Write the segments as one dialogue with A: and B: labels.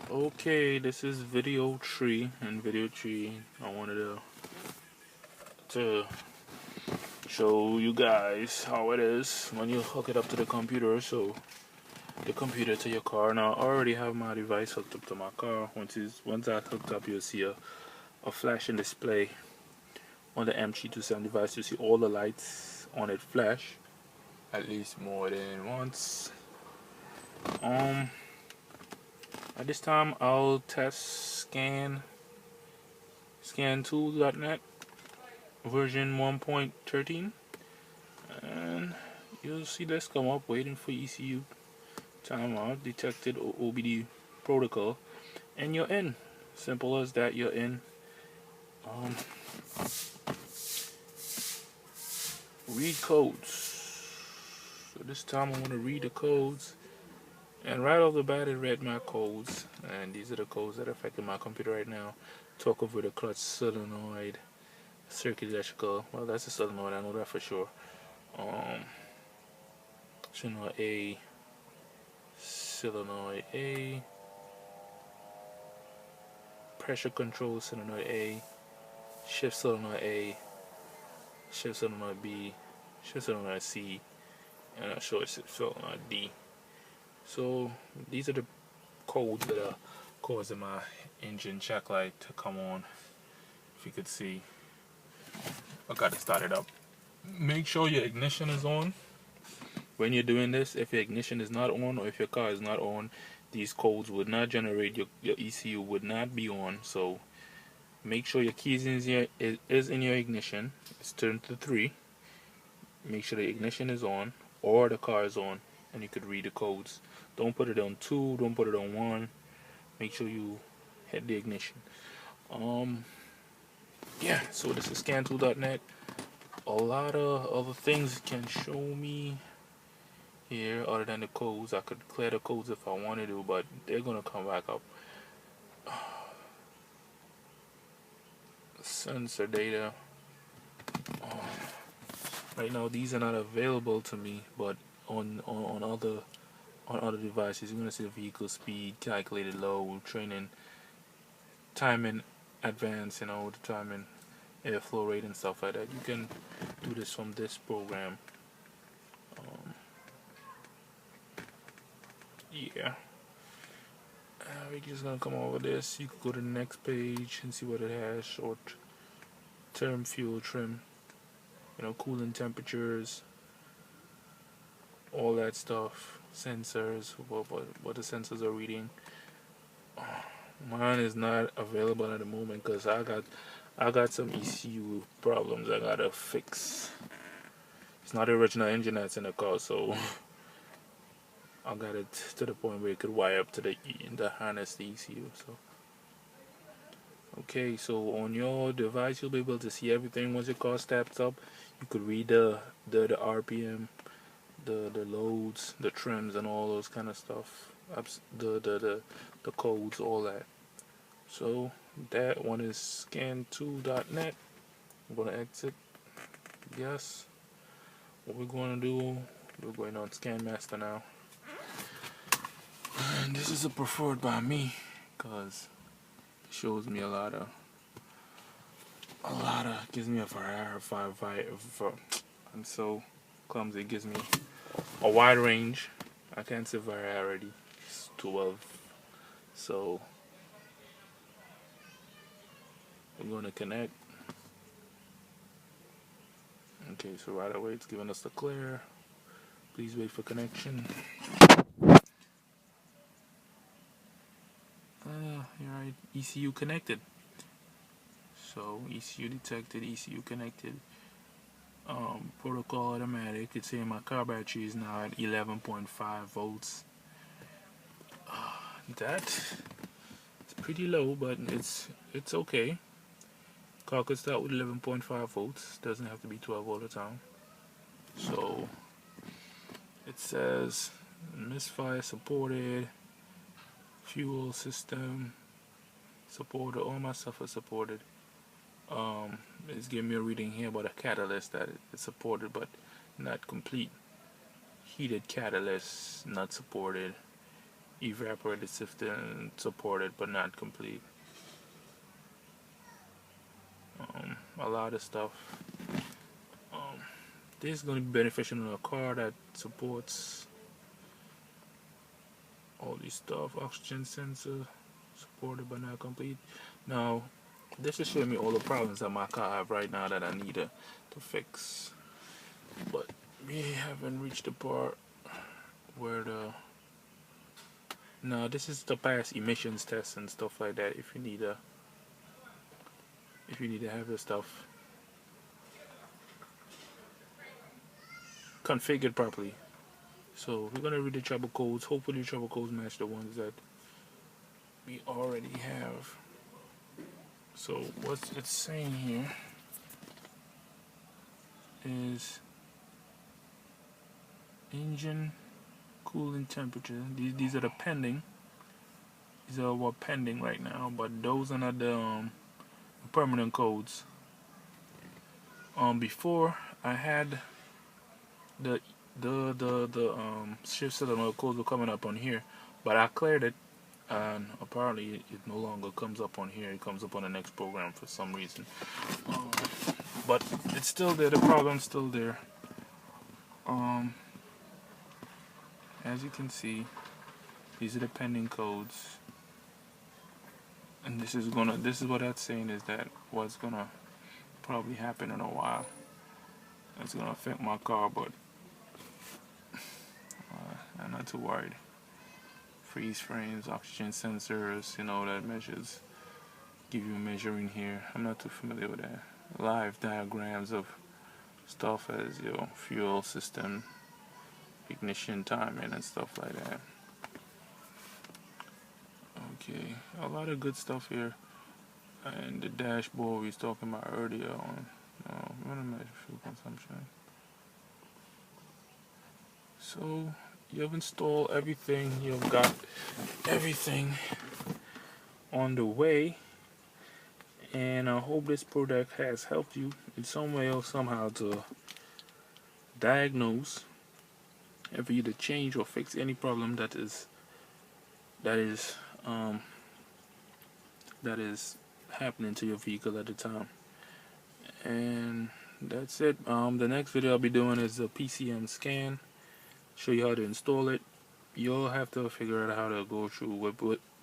A: Okay, this is video 3, and video 3 I wanted to show you guys how it is when you hook it up to the computer. So the computer to your car. Now I already have my device hooked up to my car. Once that's hooked up, you'll see a flashing display on the M327 device. You see all the lights on it flash at least more than once. Um at this time I'll test scan2.net version 1.13, and you'll see this come up waiting for ECU timeout detected OBD protocol, and you're in. Simple as that, you're in. um, Read codes. So this time I want to read the codes, and right off the bat it read my codes, and these are the codes that are affecting my computer right now. Torque over the clutch solenoid, circuit electrical, well that's a solenoid, I know that for sure. um solenoid A, solenoid A, pressure control solenoid A, shift solenoid A, shift solenoid B, shift solenoid C, and a short shift solenoid D. So these are the codes that are causing my engine check light to come on. If you could see, I got it started up. Make sure your ignition is on when you're doing this. If your ignition is not on, or if your car is not on, these codes would not generate. Your ECU would not be on. So make sure your keys is in your ignition. It's turned to 3. Make sure the ignition is on or the car is on, and you could read the codes. Don't put it on 2, don't put it on 1. Make sure you hit the ignition. Um yeah, so this is scan2.net. A lot of other things can show me here other than the codes. I could clear the codes if I wanted to, but they're gonna come back up. Sensor data. Right now these are not available to me, but on other devices you're gonna see the vehicle speed, calculated load, training, timing, advance, the timing, airflow rate and stuff like that. You can do this from this program. Um, yeah. We're just gonna come over this. You could go to the next page and see what it has. Short term fuel trim, cooling temperatures, all that stuff. Sensors, what the sensors are reading. Mine is not available at the moment because I got some ECU problems I gotta fix. It's not the original engine that's in the car, so I got it to the point where it could wire up to the harness, the ECU. So okay, so on your device you'll be able to see everything. Once your car starts up, you could read the RPM, the loads, the trims, and all those kind of stuff. The codes, all that. So that one is scan2.net. I'm gonna exit. Yes. What we're gonna do? We're going on ScanMaster now. And this is a preferred by me because it shows me a lot of gives me a Ferrari 5. I'm so clumsy. It gives me a wide range. I can't say Ferrari. It's 12. So we're gonna connect. Okay, so right away it's giving us the clear. Please wait for connection. You're right. ECU connected. So ECU detected. ECU connected. Protocol automatic. It's saying my car battery is now at 11.5 volts. That it's pretty low, but it's okay. Car could start with 11.5 volts. Doesn't have to be 12 all the time. So it says misfire supported, fuel system supported, all my stuff is supported. It's giving me a reading here about a catalyst that it's supported but not complete. Heated catalyst not supported. evaporated system supported but not complete. A lot of stuff. This is going to be beneficial in a car that supports all these stuff. Oxygen sensor supported but not complete. Now, this is showing me all the problems that my car have right now that I need to fix. But we haven't reached the part where the... Now, this is to pass emissions tests and stuff like that. If you need to have your stuff configured properly. So we're gonna read the trouble codes. Hopefully the trouble codes match the ones that we already have. So what it's saying here is engine cooling temperature. These are the pending. These are what pending right now, but those are not the permanent codes. Before I had the shift solenoid codes were coming up on here, but I cleared it, and apparently it no longer comes up on here. It comes up on the next program for some reason. But it's still there. The problem's still there. As you can see, these are the pending codes, and this is what that's saying is that what's gonna probably happen in a while. It's gonna affect my car, but I'm not too worried. Freeze frames, oxygen sensors, that measures, give you a measuring here. I'm not too familiar with that. Live diagrams of stuff as your fuel system, ignition timing, and stuff like that. Okay, a lot of good stuff here. And the dashboard we was talking about earlier on. I'm gonna measure fuel consumption. So you have installed everything. You've got everything on the way, and I hope this product has helped you in some way or somehow to diagnose and for you to change or fix any problem that is happening to your vehicle at the time. And that's it. The next video I'll be doing is a PCM scan. Show you how to install it. You'll have to figure out how to go through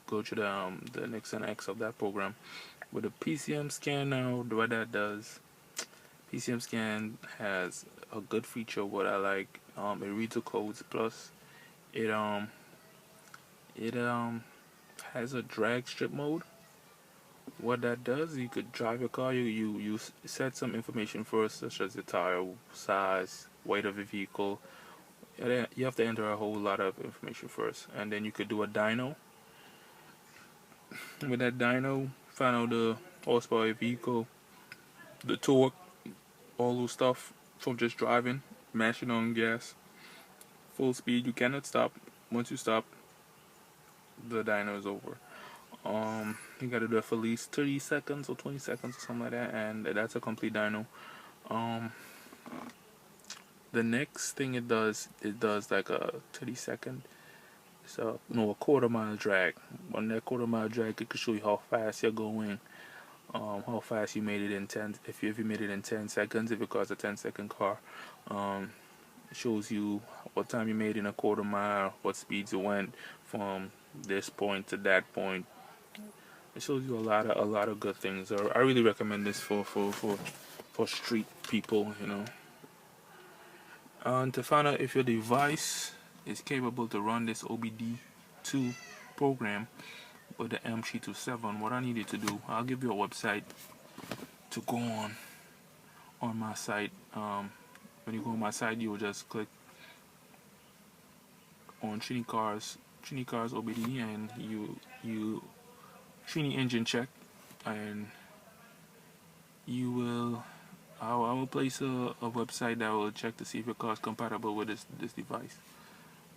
A: the Nixon X of that program. With a PCM scan now, what that does, PCM scan has a good feature. What I like, it reads the codes, plus it has a drag strip mode. What that does, you could drive your car, you set some information first, such as the tire size, weight of the vehicle. You have to enter a whole lot of information first, and then you could do a dyno. With that dyno, find out the horsepower of the vehicle, the torque, all those stuff from just driving, mashing on gas, full speed. You cannot stop. Once you stop, the dyno is over. You gotta do it for at least 30 seconds or 20 seconds or something like that, and that's a complete dyno. The next thing it does like a 30-second, so a quarter-mile drag. On that quarter-mile drag, it can show you how fast you're going, how fast you made it in 10. If you made it in 10 seconds, if it costs a 10-second car, it shows you what time you made in a quarter mile, what speeds you went from this point to that point. It shows you a lot of good things. I really recommend this for street people, And to find out if your device is capable to run this OBD2 program with the M327, what I need you to do, I'll give you a website to go on my site. When you go on my site, you will just click on Trini Cars OBD, and you Trini engine check, and you will I will place a website that will check to see if your car is compatible with this device.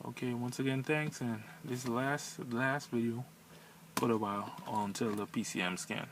A: Okay, once again, thanks, and this is the last video for a while until the PCM scan.